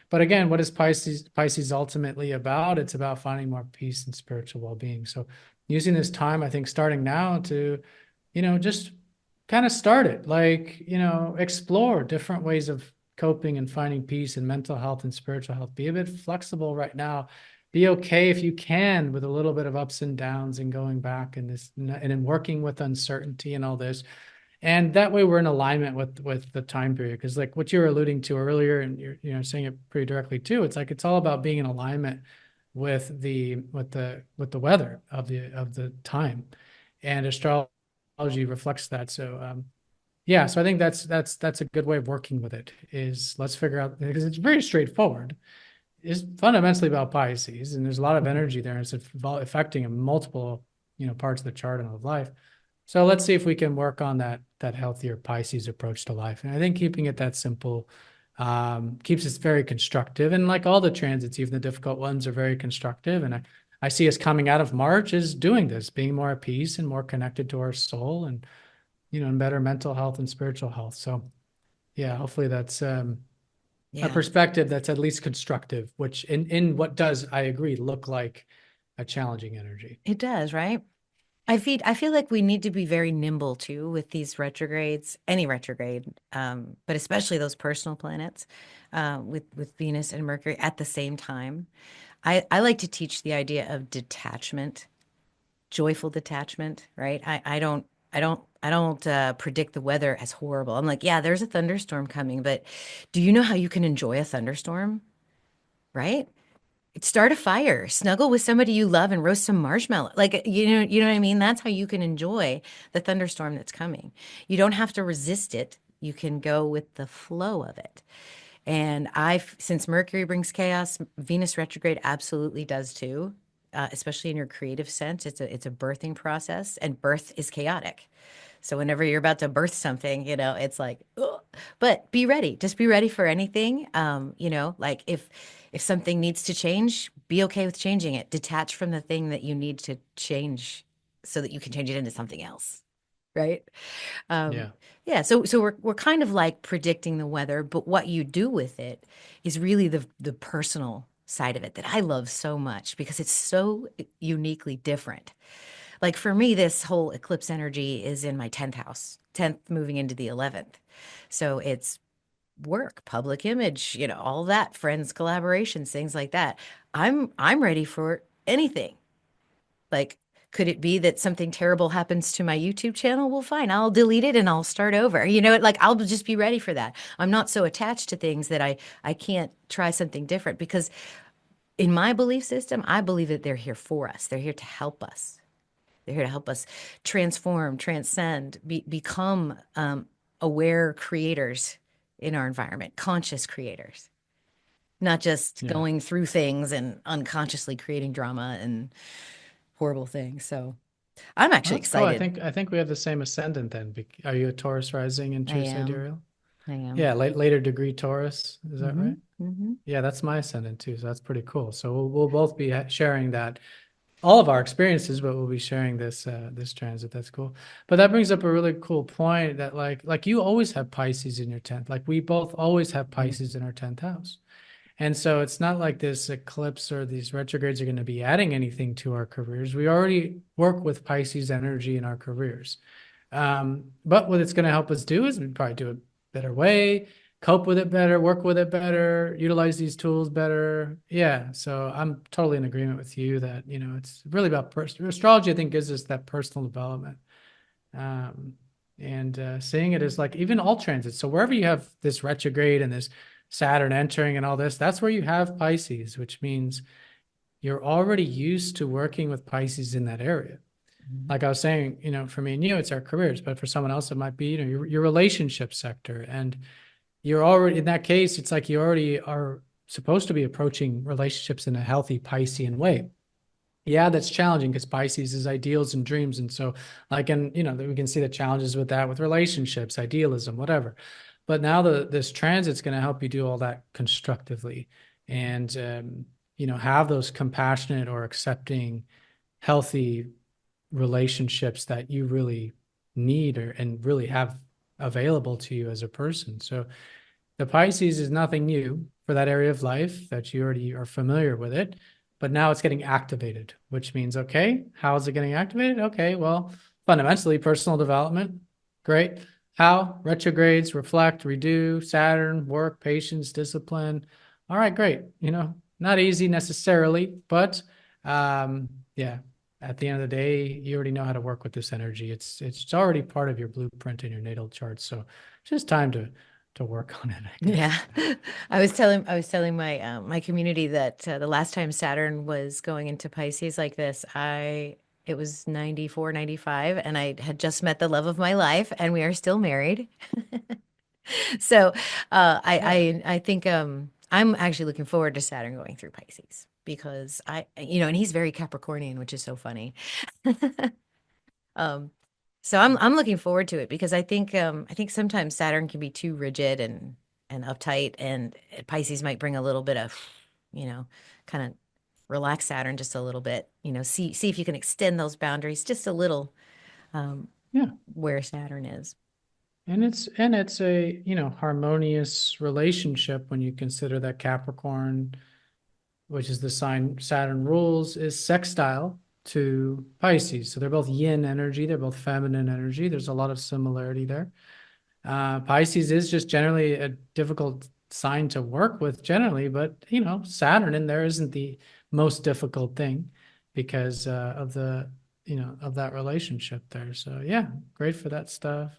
But again, what is Pisces ultimately about? It's about finding more peace and spiritual well-being. So using this time, I think starting now to, just kind of start it, like, explore different ways of coping and finding peace and mental health and spiritual health. Be a bit flexible right now. Be okay if you can with a little bit of ups and downs and going back and this and in working with uncertainty and all this. And that way we're in alignment with the time period. Because like what you were alluding to earlier, and you're saying it pretty directly too, it's like it's all about being in alignment with the weather of the time. And astrology reflects that. So yeah, so I think that's a good way of working with it, is let's figure out, because it's very straightforward. It's fundamentally about Pisces, and there's a lot of Mhm. energy there. It's affecting multiple, parts of the chart and of life. So let's see if we can work on that healthier Pisces approach to life. And I think keeping it that simple keeps us very constructive. And like all the transits, even the difficult ones are very constructive. And I see us coming out of March as doing this, being more at peace and more connected to our soul and, and better mental health and spiritual health. So yeah, hopefully that's a Yeah, perspective that's at least constructive, which in what does, I agree, look like a challenging energy. it does, right? I feel like we need to be very nimble too with these retrogrades, any retrograde, but especially those personal planets, with Venus and Mercury at the same time. I like to teach the idea of detachment, joyful detachment, right? I don't predict the weather as horrible. I'm like, yeah, there's a thunderstorm coming, but do you know how you can enjoy a thunderstorm, right? Start a fire, snuggle with somebody you love and roast some marshmallow. Like, you know what I mean? That's how you can enjoy the thunderstorm that's coming. You don't have to resist it. You can go with the flow of it. And since Mercury brings chaos, Venus retrograde absolutely does too. Especially in your creative sense, it's a birthing process, and birth is chaotic. So whenever you're about to birth something, it's like, ugh. But be ready. Just be ready for anything. Like if something needs to change, be okay with changing it. Detach from the thing that you need to change so that you can change it into something else. Right? Um, Yeah. yeah, so we're kind of like predicting the weather, but what you do with it is really the personal side of it that I love so much because it's so uniquely different. Like for me, this whole eclipse energy is in my 10th house, 10th moving into the 11th. So it's work, public image, all that, friends, collaborations, things like that. I'm ready for anything. Like, could it be that something terrible happens to my YouTube channel? Well, fine, I'll delete it and I'll start over. Like I'll just be ready for that. I'm not so attached to things that I can't try something different because in my belief system, I believe that they're here for us. They're here to help us. They're here to help us transform, transcend, become aware creators in our environment, conscious creators, not just Yeah. going through things and unconsciously creating drama and horrible things. So I'm Well, actually that's cool. I excited. think I think we have the same ascendant then. Are you a Taurus rising in I true am. sidereal? I am. Yeah, later degree Taurus. Is that Mm-hmm. right? Mm-hmm. Yeah, that's my ascendant too. So that's pretty cool. So we'll both be sharing that, all of our experiences, but we'll be sharing this transit. That's cool. But that brings up a really cool point that like you always have Pisces in your 10th. Like we both always have Pisces in our 10th house. And so it's not like this eclipse or these retrogrades are going to be adding anything to our careers. We already work with Pisces energy in our careers. But what it's going to help us do is we probably do it a better way, cope with it better, work with it better, utilize these tools better. Yeah. So I'm totally in agreement with you that, it's really about astrology, I think, gives us that personal development. Um, and seeing it as like even all transits. So wherever you have this retrograde and this Saturn entering and all this, that's where you have Pisces, which means you're already used to working with Pisces in that area. Like I was saying, for me and you, it's our careers, but for someone else, it might be, your relationship sector. And you're already, in that case, it's like you already are supposed to be approaching relationships in a healthy Piscean way. Yeah, that's challenging because Pisces is ideals and dreams. And so, like, and we can see the challenges with that with relationships, idealism, whatever. But now this transit's going to help you do all that constructively and, have those compassionate or accepting, healthy relationships that you really need and really have available to you as a person. So the Pisces is nothing new for that area of life that you already are familiar with it, but now it's getting activated, which means, okay, how is it getting activated? Okay, well, fundamentally, personal development. Great. How? Retrogrades, reflect, redo, Saturn, work, patience, discipline. All right, great. Not easy necessarily, but yeah, at the end of the day, you already know how to work with this energy. It's already part of your blueprint in your natal chart. So just time to work on it, I Yeah. guess. I was telling my my community that the last time Saturn was going into Pisces like this, it was 94, 95, and I had just met the love of my life, and we are still married. So, Yeah. I think I'm actually looking forward to Saturn going through Pisces because and he's very Capricornian, which is so funny. Um, so I'm looking forward to it because I think sometimes Saturn can be too rigid and uptight, and Pisces might bring a little bit of, you know, kind of relax Saturn just a little bit. See if you can extend those boundaries just a little, um, Yeah. where Saturn is. And it's a, harmonious relationship when you consider that Capricorn, which is the sign Saturn rules, is sextile to Pisces. So they're both yin energy, they're both feminine energy. There's a lot of similarity there. Pisces is just generally a difficult sign to work with generally, but Saturn in there isn't the most difficult thing because of the of that relationship there. So yeah, great for that stuff.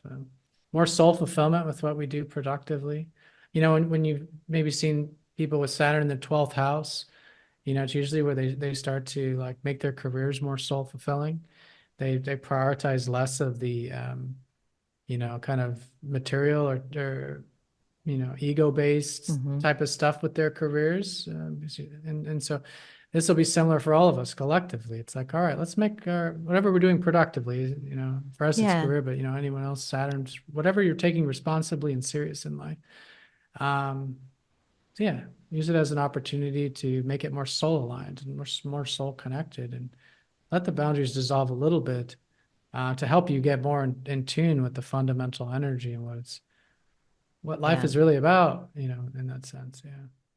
More soul fulfillment with what we do productively. When you've maybe seen people with Saturn in the 12th house, it's usually where they start to like make their careers more soul fulfilling. They prioritize less of the kind of material or ego based Hmm. type of stuff with their careers. And so this will be similar for all of us collectively. It's like, all right, let's make our whatever we're doing productively. For us it's Yeah, career, but anyone else, Saturn, whatever you're taking responsibly and serious in life. Um, so yeah, use it as an opportunity to make it more soul aligned and more soul connected, and let the boundaries dissolve a little bit to help you get more in tune with the fundamental energy and what life yeah. is really about, in that sense. Yeah.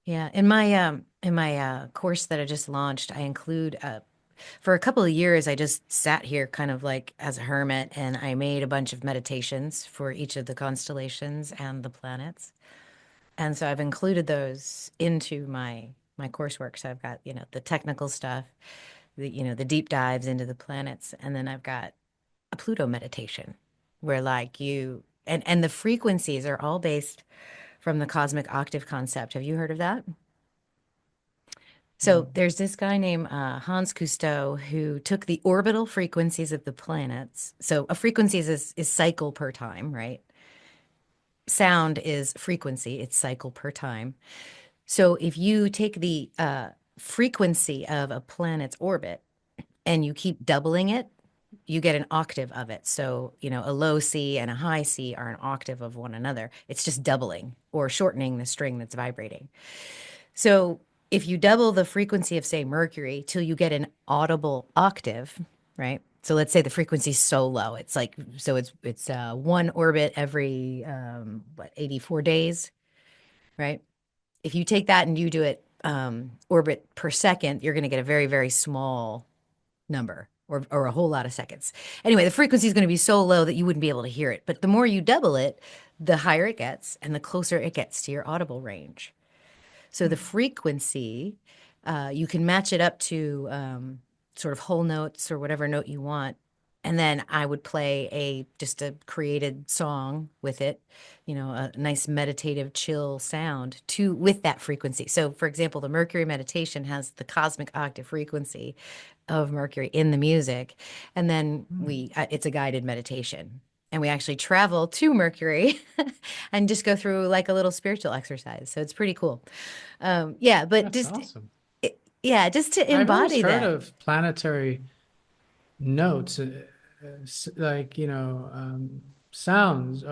Yeah, in my course that I just launched, I include for a couple of years I just sat here kind of like as a hermit, and I made a bunch of meditations for each of the constellations and the planets. And so I've included those into my coursework. So I've got, the technical stuff, the deep dives into the planets, and then I've got a Pluto meditation where like and the frequencies are all based from the cosmic octave concept. Have you heard of that? So No. there's this guy named Hans Cousteau who took the orbital frequencies of the planets. So a frequency is cycle per time, right? Sound is frequency, it's cycle per time. So if you take the frequency of a planet's orbit and you keep doubling it, you get an octave of it. So, a low C and a high C are an octave of one another. It's just doubling or shortening the string that's vibrating. So if you double the frequency of, say, Mercury till you get an audible octave, right? So let's say the frequency is so low, it's like so it's one orbit every 84 days, right? If you take that and you do it orbit per second, you're going to get a very, very small number or a whole lot of seconds. Anyway, the frequency is going to be so low that you wouldn't be able to hear it. But the more you double it, the higher it gets and the closer it gets to your audible range. So the frequency, you can match it up to sort of whole notes or whatever note you want. And then I would play just a created song with it, a nice meditative, chill sound to with that frequency. So, for example, the Mercury meditation has the cosmic octave frequency of Mercury in the music, and then Hmm. it's a guided meditation, and we actually travel to Mercury and just go through like a little spiritual exercise. So it's pretty cool. Yeah, but That's just awesome. yeah, just to I've always embody heard that. of planetary notes, like, sounds,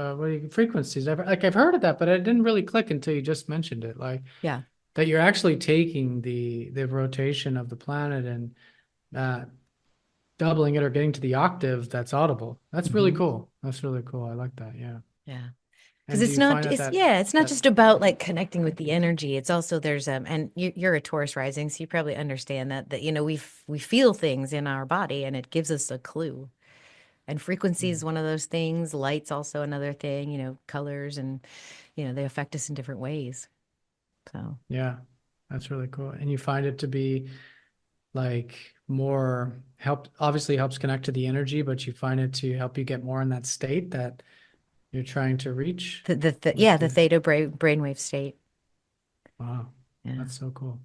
frequencies. I've heard of that, but it didn't really click until you just mentioned it. Like Yeah. that you're actually taking the rotation of the planet and uh, doubling it or getting to the octave that's audible. That's really Hmm. cool. That's really cool. I like that. Yeah. Yeah. Because And do it's you not, find that it's, that yeah, it's not that just about like connecting with the energy. It's also, and you're a Taurus rising, so you probably understand that, we feel things in our body and it gives us a clue. And frequency is Mm. one of those things. Light's also another thing, colors and, they affect us in different ways. So Yeah, that's really cool. And you find it to be like more obviously helps connect to the energy, but you find it to help you get more in that state that you're trying to reach with yeah, the the, theta brainwave state. wow, Yeah. that's so cool.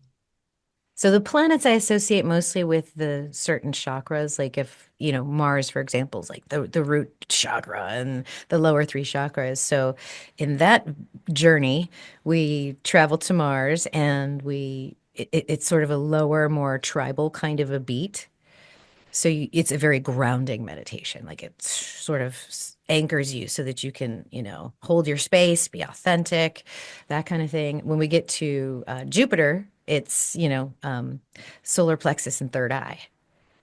So the planets I associate mostly with the certain chakras, like if, Mars, for example, is like the root chakra and the lower three chakras. So in that journey, we travel to Mars and it's sort of a lower, more tribal kind of a beat. So it's a very grounding meditation. Like it sort of anchors you so that you can, hold your space, be authentic, that kind of thing. When we get to Jupiter, it's, solar plexus and third eye,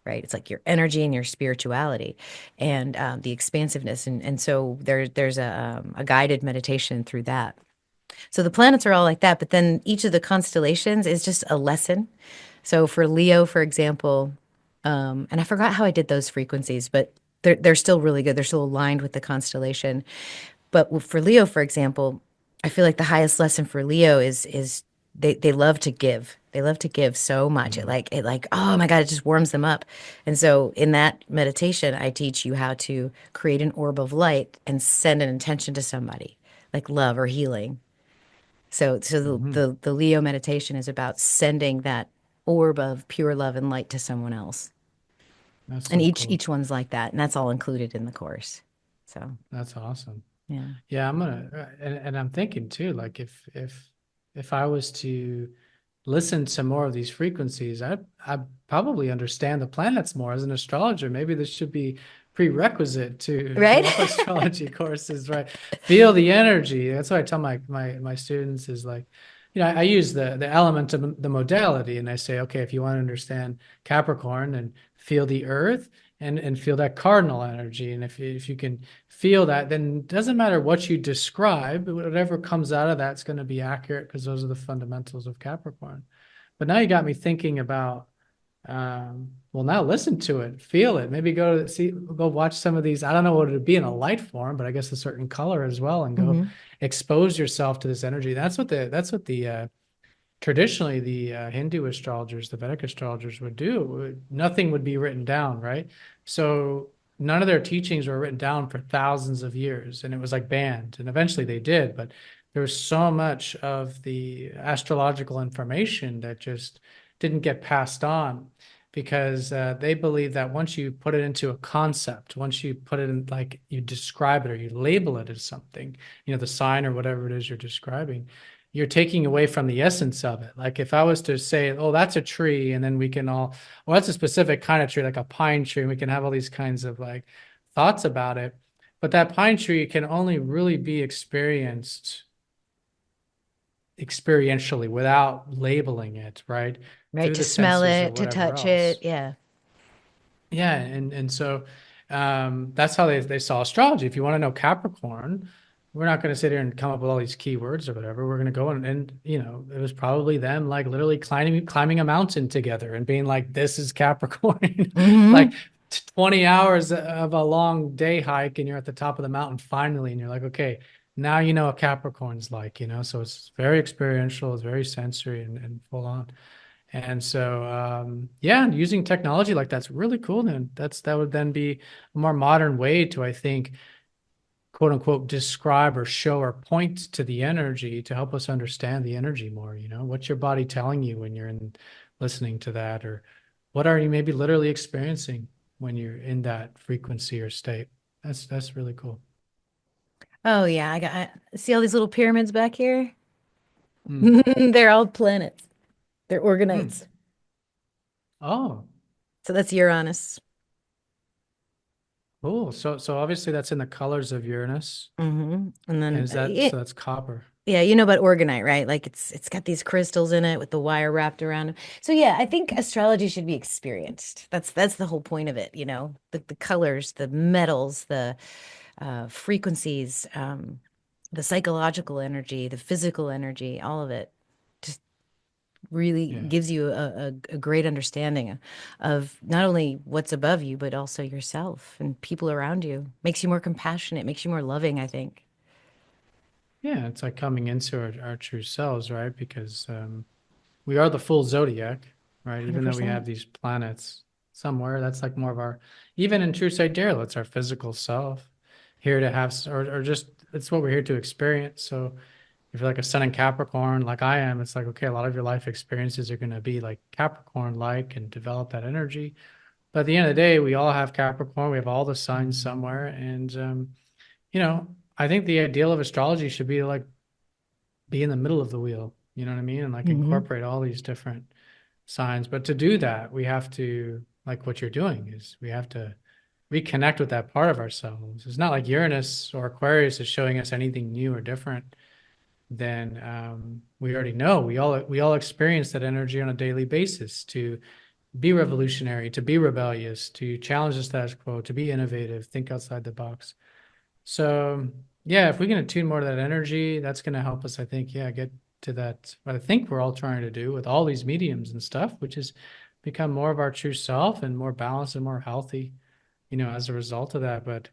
right? It's like your energy and your spirituality and the expansiveness. And so there's a guided meditation through that. So the planets are all like that, but then each of the constellations is just a lesson. So for Leo, for example, and I forgot how I did those frequencies, but they're still really good. They're still aligned with the constellation. But for Leo, for example, I feel like the highest lesson for Leo is they love to give. They love to give so much. Mhm. It like, oh my God, it just warms them up. And so in that meditation, I teach you how to create an orb of light and send an intention to somebody, like love or healing. So Mhm. the Leo meditation is about sending that orb of pure love and light to someone else. That's And so each cool. one's like that, and that's all included in the course. So, That's awesome. yeah. Yeah, I'm gonna, and I'm thinking too, like if I was to listen to more of these frequencies, I probably understand the planets more as an astrologer. Maybe this should be prerequisite to Right? all astrology courses, right? Feel the energy. That's what I tell my students is like, I use the element of the modality, and I say, okay, if you want to understand Capricorn, and feel the earth and feel that cardinal energy, and if you can feel that, then it doesn't matter what you describe, whatever comes out of that's going to be accurate because those are the fundamentals of Capricorn. But now you got me thinking about, well, now listen to it, feel it. Maybe go watch some of these. I don't know what it would be in a light form, but I guess a certain color as well, and go Hmm. expose yourself to this energy. That's what the traditionally the Hindu astrologers, the Vedic astrologers would do. Nothing would be written down, right? So none of their teachings were written down for thousands of years, and it was like banned. And eventually they did, but there was so much of the astrological information that just didn't get passed on because they believe that once you put it into a concept, once you put it in, like you describe it or you label it as something, the sign or whatever it is you're describing, you're taking away from the essence of it. Like if I was to say, oh, that's a tree, and then we can all, well, that's a specific kind of tree, like a pine tree, and we can have all these kinds of like thoughts about it. But that pine tree can only really be experienced experientially without labeling it, right? Right. Through To the smell senses or it, to whatever touch it. else. Yeah. Yeah, and so that's how they saw astrology. If you want to know Capricorn, we're not going to sit here and come up with all these keywords or whatever. We're going to go and it was probably them like literally climbing a mountain together and being like, this is Capricorn. Hmm. Like 20 hours of a long day hike and you're at the top of the mountain finally and you're like, okay, now you know what Capricorn's like. So it's very experiential, it's very sensory and full on. And so, yeah, using technology like that's really cool. Then that would then be a more modern way to, I think, quote unquote, describe or show or point to the energy to help us understand the energy more. What's your body telling you when you're listening to that, or what are you maybe literally experiencing when you're in that frequency or state? That's really cool. Oh yeah, see all these little pyramids back here? Mm. They're all planets. They're Mm. organites. Oh, So that's Uranus. cool. So obviously that's in the colors of Uranus. And And then is that yeah, so that's copper? yeah, you know about organite, right? Like it's got these crystals in it with the wire wrapped around them. So yeah, I think astrology should be experienced. That's the whole point of it, you know. The colors, the metals, the frequencies, the psychological energy, the physical energy, all of it just really Yeah. gives you a great understanding of not only what's above you, but also yourself and people around you. Makes you more compassionate, makes you more loving, I think. Yeah, it's like coming into our true selves, right? Because we are the full zodiac, right? Even though we have 100%. these planets somewhere, that's like more of our, even in true sidereal, it's our physical self here to have, or just it's what we're here to experience. So if you're like a sun in Capricorn, like I am, it's like, okay, a lot of your life experiences are going to be like Capricorn like and develop that energy. But at the end of the day, we all have Capricorn, we have all the signs somewhere. And, you know, I think the ideal of astrology should be to like be in the middle of the wheel, you know what I mean? And like Hmm. incorporate all these different signs. But to do that, we have to, like what you're doing is we have to reconnect with that part of ourselves. It's not like Uranus or Aquarius is showing us anything new or different than we already know. We all experience that energy on a daily basis to be revolutionary, to be rebellious, to challenge the status quo, to be innovative, think outside the box. So yeah, if we can attune more to that energy, that's going to help us, I think, yeah, get to that. What I think we're all trying to do with all these mediums and stuff, which is become more of our true self and more balanced and more healthy, as a result of that. But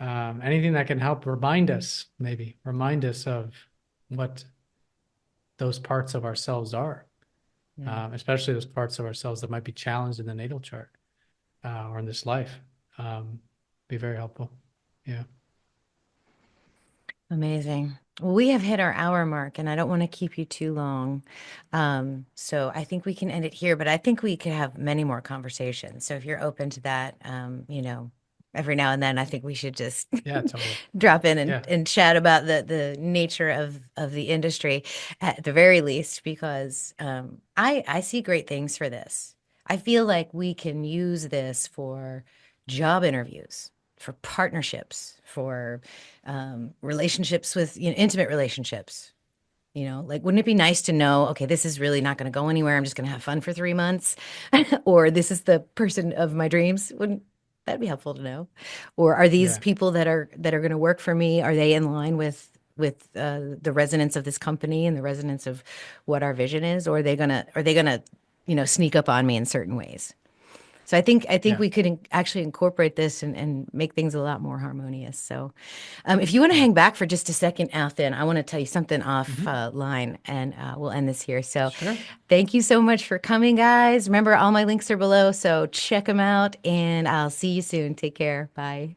anything that can help remind us, maybe remind us of what those parts of ourselves are, Yeah. especially those parts of ourselves that might be challenged in the natal chart or in this life, be very helpful. Yeah. Amazing. Well, we have hit our hour mark, and I don't want to keep you too long. So I think we can end it here, but I think we could have many more conversations. So if you're open to that, every now and then, I think we should just Yeah, totally. drop in and, Yeah. and chat about the nature of the industry at the very least, because I see great things for this. I feel like we can use this for job interviews, for partnerships, for relationships with, intimate relationships. Like, wouldn't it be nice to know, okay, this is really not going to go anywhere. I'm just going to have fun for 3 months, or this is the person of my dreams. Wouldn't that'd be helpful to know? Or are these Yeah. people that are going to work for me? Are they in line with the resonance of this company and the resonance of what our vision is? Or are they gonna sneak up on me in certain ways? So I think Yeah. we could actually incorporate this and make things a lot more harmonious. So, if you want to Yeah. hang back for just a second, Athen, I want to tell you something off Hmm. line, and we'll end this here. So, Sure. thank you so much for coming, guys. Remember, all my links are below, so check them out, and I'll see you soon. Take care. Bye.